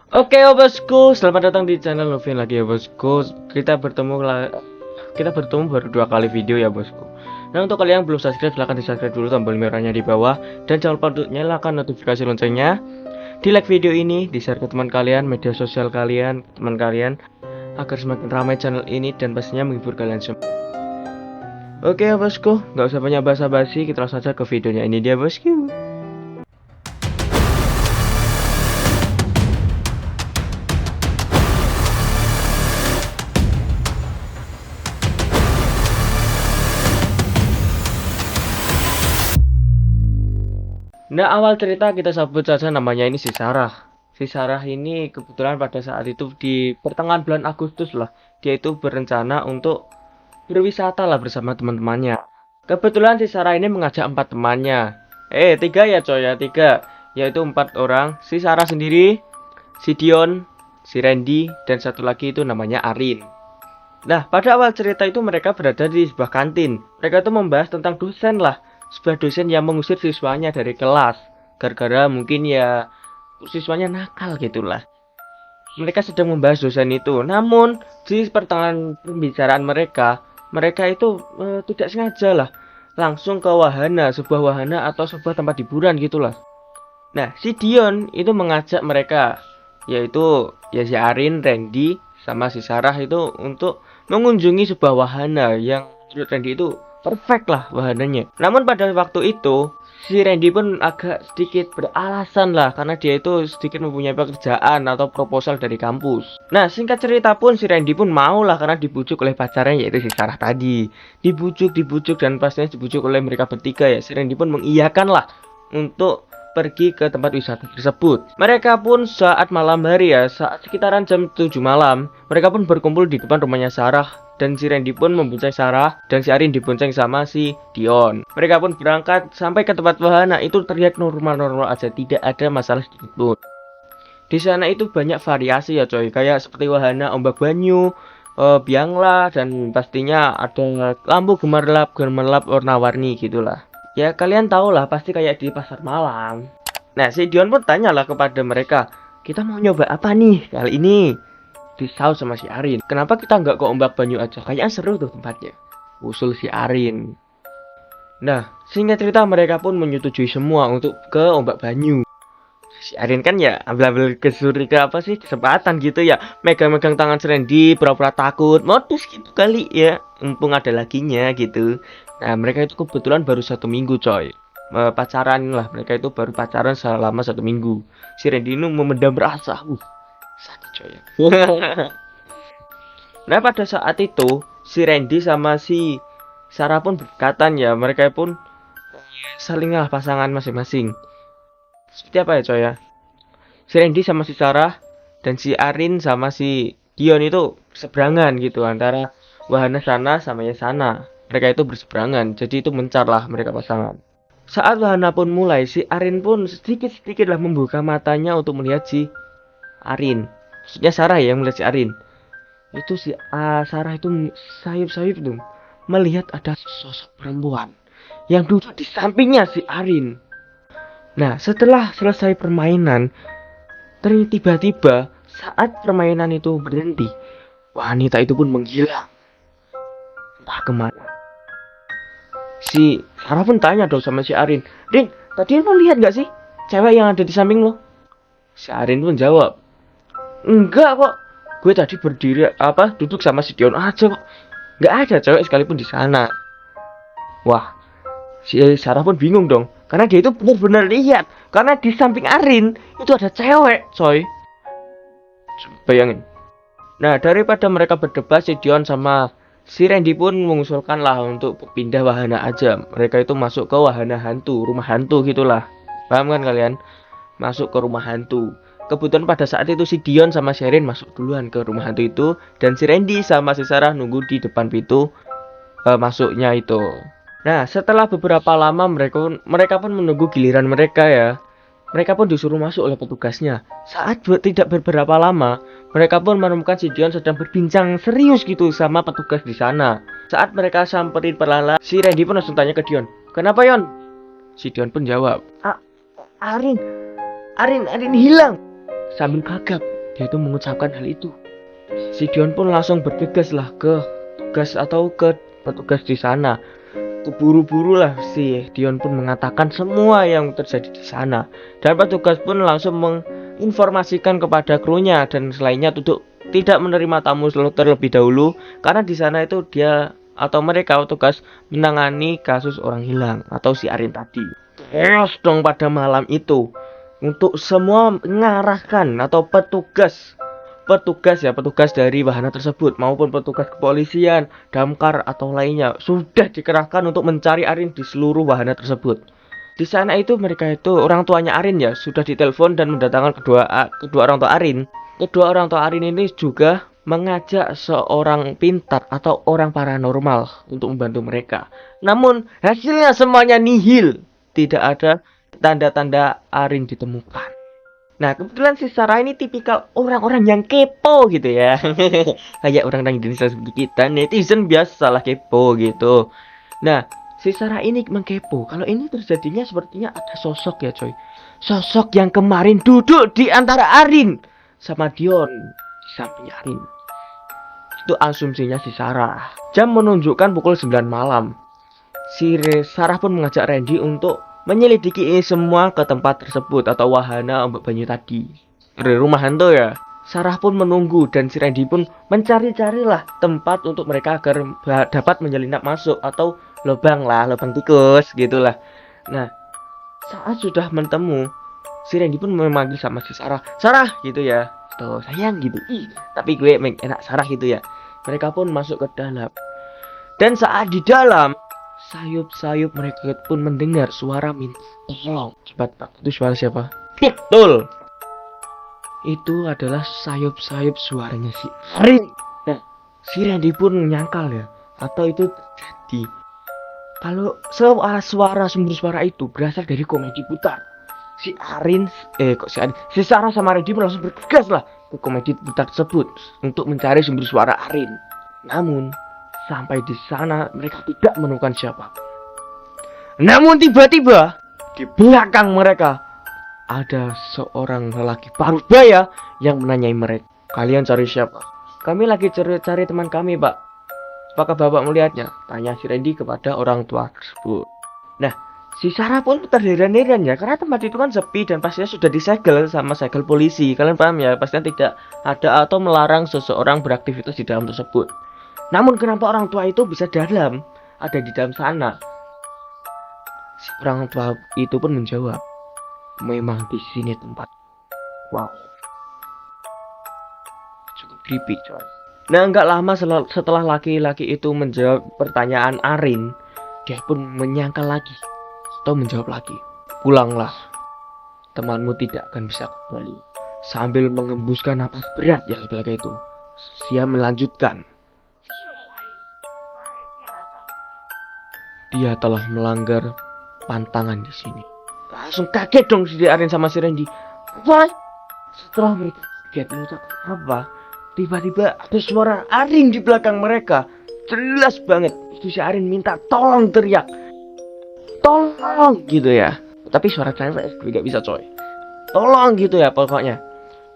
Oke ya bosku, selamat datang di channel Lovin lagi ya bosku. Kita bertemu baru 2 kali video ya bosku. Nah, untuk kalian yang belum subscribe, silahkan di subscribe dulu, tombol merahnya di bawah. Dan jangan lupa untuk nyalakan notifikasi loncengnya. Di like video ini, di share ke teman kalian, media sosial kalian, teman kalian, agar semakin ramai channel ini dan pastinya menghibur kalian semua. Oke ya bosku, nggak usah banyak basa-basi, kita langsung saja ke videonya. Ini dia bosku. Nah, awal cerita kita sebut saja namanya ini si Sarah. Si Sarah ini kebetulan pada saat itu di pertengahan bulan Agustus lah, dia itu berencana untuk berwisata lah bersama teman-temannya. Kebetulan si Sarah ini mengajak 4 temannya. Tiga ya coy ya, tiga. Yaitu 4 orang, si Sarah sendiri, si Dion, si Randy, dan satu lagi itu namanya Arin. Nah, pada awal cerita itu mereka berada di sebuah kantin. Mereka itu membahas tentang dosen lah, sebuah dosen yang mengusir siswanya dari kelas gara-gara mungkin ya siswanya nakal gitulah. Mereka sedang membahas dosen itu, namun di pertengahan pembicaraan mereka itu tidak sengaja lah langsung ke wahana, sebuah wahana atau sebuah tempat hiburan gitulah. Nah, si Dion itu mengajak mereka, yaitu ya si Arin, Randy, sama si Sarah itu untuk mengunjungi sebuah wahana yang menurut Randy itu perfect lah wahananya. Namun pada waktu itu si Randy pun agak sedikit beralasan lah karena dia itu sedikit mempunyai pekerjaan atau proposal dari kampus. Nah, singkat cerita pun si Randy pun mau lah karena dibujuk oleh pacarnya yaitu si Sarah tadi. Dibujuk dan pastinya dibujuk oleh mereka bertiga ya. Si Randy pun mengiyakan lah untuk pergi ke tempat wisata tersebut. Mereka pun saat malam hari ya, saat sekitaran jam 7 malam, mereka pun berkumpul di depan rumahnya Sarah dan si Randy pun membonceng Sarah dan si Arin dibonceng sama si Dion. Mereka pun berangkat sampai ke tempat wahana, itu terlihat normal-normal aja, tidak ada masalah sedikit pun. Di sana itu banyak variasi ya coy, kayak seperti wahana ombak banyu, bianglah, dan pastinya ada lampu gemerlap warna-warni gitulah. Ya kalian tahu lah, pasti kayak di pasar malam. Nah, si Dion pun tanyalah kepada mereka, kita mau nyoba apa nih kali ini? Disaut sama si Arin, kenapa kita nggak ke ombak banyu aja? Kayaknya seru tuh tempatnya, usul si Arin. Nah, singkat cerita mereka pun menyetujui semua untuk ke ombak banyu. Si Arin kan ya ambil kesuri ke apa sih, kesempatan gitu ya, megang-megang tangan Randy, pura-pura takut, modus gitu kali ya, mumpung ada laginya gitu. Nah, mereka itu kebetulan baru 1 minggu coy, pacaran lah, mereka itu baru pacaran selama 1 minggu. Si Randy ini memendam rasa, sakit coy ya. Nah, pada saat itu si Randy sama si Sarah pun berdekatan ya, mereka pun saling lah pasangan masing-masing. Seperti apa ya coy ya, si Randy sama si Sarah dan si Arin sama si Dion itu seberangan gitu antara wahana sana sama yang sana. Mereka itu berseberangan, jadi itu mencar lah mereka pasangan. Saat wahana pun mulai, si Arin pun sedikit-sedikit lah membuka matanya untuk melihat si Arin. Maksudnya Sarah ya yang melihat si Arin. Itu si Sarah itu sayup-sayup tuh melihat ada sosok perempuan yang duduk di sampingnya si Arin. Nah, setelah selesai permainan, tiba-tiba saat permainan itu berhenti, wanita itu pun menghilang. Entah kemana. Si Sarah pun tanya dong sama si Arin, Rin, tadi lo lihat gak sih cewek yang ada di samping lo? Si Arin pun jawab, enggak kok, gue tadi duduk sama si Dion aja kok, nggak ada cewek sekalipun di sana. Wah, si Sarah pun bingung dong, karena dia itu benar-benar lihat, karena di samping Arin itu ada cewek coy. Bayangin. Nah, daripada mereka berdebat, si Dion sama si Randy pun mengusulkan lah untuk pindah wahana aja. Mereka itu masuk ke wahana hantu, rumah hantu gitulah. Paham kan kalian? Masuk ke rumah hantu. Kebetulan pada saat itu si Dion sama si Arin masuk duluan ke rumah hantu itu, dan si Randy sama si Sarah nunggu di depan pintu masuknya itu. Nah, setelah beberapa lama mereka pun menunggu giliran mereka ya. Mereka pun disuruh masuk oleh petugasnya. Saat tidak beberapa lama, mereka pun menemukan si Dion sedang berbincang serius gitu sama petugas di sana. Saat mereka samperin perlahan, si Randy pun langsung tanya ke Dion, kenapa Yon? Si Dion pun jawab, Arin hilang. Sambil gagap, dia itu mengucapkan hal itu. Si Dion pun langsung bergegas lah ke tugas atau ke petugas di sana. Keburu-buru lah si Dion pun mengatakan semua yang terjadi di sana, dan petugas pun langsung menginformasikan kepada krunya dan selainnya untuk tidak menerima tamu terlebih dahulu, karena di sana itu dia atau mereka petugas menangani kasus orang hilang atau si Arin tadi. Chaos dong pada malam itu untuk semua mengarahkan atau petugas dari wahana tersebut maupun petugas kepolisian, damkar atau lainnya sudah dikerahkan untuk mencari Arin di seluruh wahana tersebut. Di sana itu mereka itu orang tuanya Arin ya sudah ditelepon dan mendatangkan kedua orang tua Arin. Kedua orang tua Arin ini juga mengajak seorang pintar atau orang paranormal untuk membantu mereka. Namun hasilnya semuanya nihil. Tidak ada tanda-tanda Arin ditemukan. Nah, kebetulan si Sarah ini tipikal orang-orang yang kepo gitu ya. Kayak orang-orang Indonesia seperti kita, netizen biasalah kepo gitu. Nah, si Sarah ini mengkepo. Kalau ini terjadinya sepertinya ada sosok ya coy. Sosok yang kemarin duduk di antara Arin sama Dion di samping Arin. Itu asumsinya si Sarah. Jam menunjukkan pukul 9 malam. Si Sarah pun mengajak Randy untuk menyelidiki ini semua ke tempat tersebut atau wahana ombak banyu tadi. Dari rumah hantu ya. Sarah pun menunggu dan si Randy pun mencari-carilah tempat untuk mereka agar dapat menyelinap masuk atau lubang tikus gitulah. Nah, saat sudah bertemu, si Randy pun memanggil sama si Sarah, Sarah gitu ya. Tuh sayang gitu. Tapi gue enak Sarah gitu ya. Mereka pun masuk ke dalam. Dan saat di dalam, sayup-sayup mereka pun mendengar suara minta tolong. Cepat Pak, itu suara siapa? Betul, itu adalah sayup-sayup suaranya si Arin. Nah, si Randy pun menyangkal ya, atau itu terjadi kalau suara sumber suara itu berasal dari komedi putar. Si Sarah sama Randy pun langsung bergegas lah ke komedi putar tersebut untuk mencari sumber suara Arin. Namun sampai di sana mereka tidak menemukan siapa. Namun tiba-tiba di belakang mereka ada seorang lelaki parubaya yang menanyai mereka, kalian cari siapa? Kami lagi cari teman kami, Pak. Apakah Bapak melihatnya? Tanya si Randy kepada orang tua tersebut. Nah, si Sarah pun terheran-heran ya, karena tempat itu kan sepi dan pastinya sudah disegel sama segel polisi. Kalian paham ya? Pastinya tidak ada atau melarang seseorang beraktivitas di dalam tersebut. Namun kenapa orang tua itu bisa ada di dalam sana? Si orang tua itu pun menjawab, memang di sini tempat. Wow, cukup creepy coy. Nah, nggak lama setelah laki-laki itu menjawab pertanyaan Arin, dia pun menyangkal lagi atau menjawab lagi, pulanglah, temanmu tidak akan bisa kembali. Sambil mengembuskan napas berat ya laki-laki itu, dia melanjutkan, dia telah melanggar pantangan di sini. Langsung kaget dong si Arin sama si Randy. Apa? Setelah mereka kaget mengucapkan apa, tiba-tiba ada suara Arin di belakang mereka. Jelas banget itu si Arin minta tolong, teriak tolong gitu ya. Tapi suara cewek gak bisa coy. Tolong gitu ya pokoknya.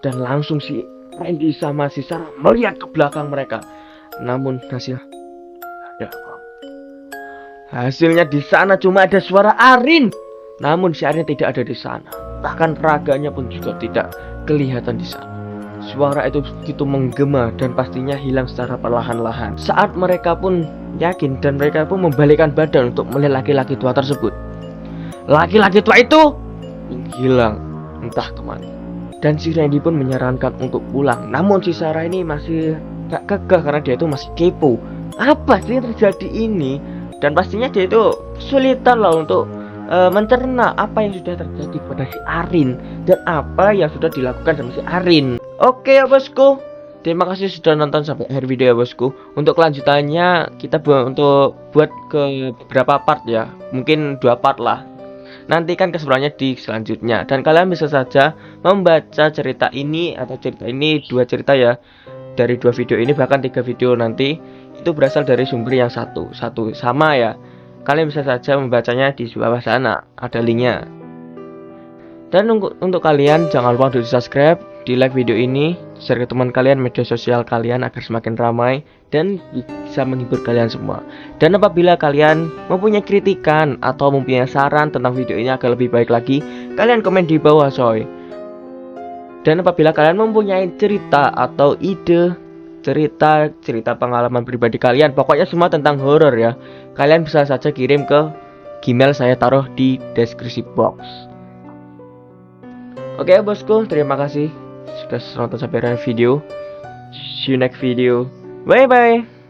Dan langsung si Randy sama si Sarah melihat ke belakang mereka. Namun hasilnya di sana cuma ada suara Arin. Namun si Arin tidak ada di sana. Bahkan raganya pun juga tidak kelihatan di sana. Suara itu begitu menggema dan pastinya hilang secara perlahan-lahan. Saat mereka pun yakin dan mereka pun membalikkan badan untuk melihat laki-laki tua tersebut. Laki-laki tua itu menghilang entah kemana. Dan si Randy pun menyarankan untuk pulang. Namun si Sarah ini masih gak kekeh karena dia itu masih kepo. Apa sih yang terjadi ini? Dan pastinya dia itu kesulitan lah untuk mencerna apa yang sudah terjadi kepada si Arin dan apa yang sudah dilakukan sama si Arin. Oke ya bosku, terima kasih sudah nonton sampai akhir video ya bosku. Untuk kelanjutannya kita buat ke beberapa part ya, mungkin 2 part lah. Nantikan keseruannya di selanjutnya. Dan kalian bisa saja membaca cerita ini atau cerita ini 2 cerita ya, dari 2 video ini bahkan 3 video nanti itu berasal dari sumber yang satu sama ya. Kalian bisa saja membacanya di bawah sana, ada linknya. Dan untuk kalian jangan lupa untuk di subscribe, di like video ini, share ke teman kalian, media sosial kalian agar semakin ramai dan bisa menghibur kalian semua. Dan apabila kalian mempunyai kritikan atau mempunyai saran tentang video ini agar lebih baik lagi, kalian komen di bawah coy. Dan apabila kalian mempunyai cerita atau ide, cerita pengalaman pribadi kalian, pokoknya semua tentang horor ya, kalian bisa saja kirim ke Gmail, saya taruh di deskripsi box. Oke bosku, terima kasih sudah nonton sampai akhir video. See you next video. Bye bye.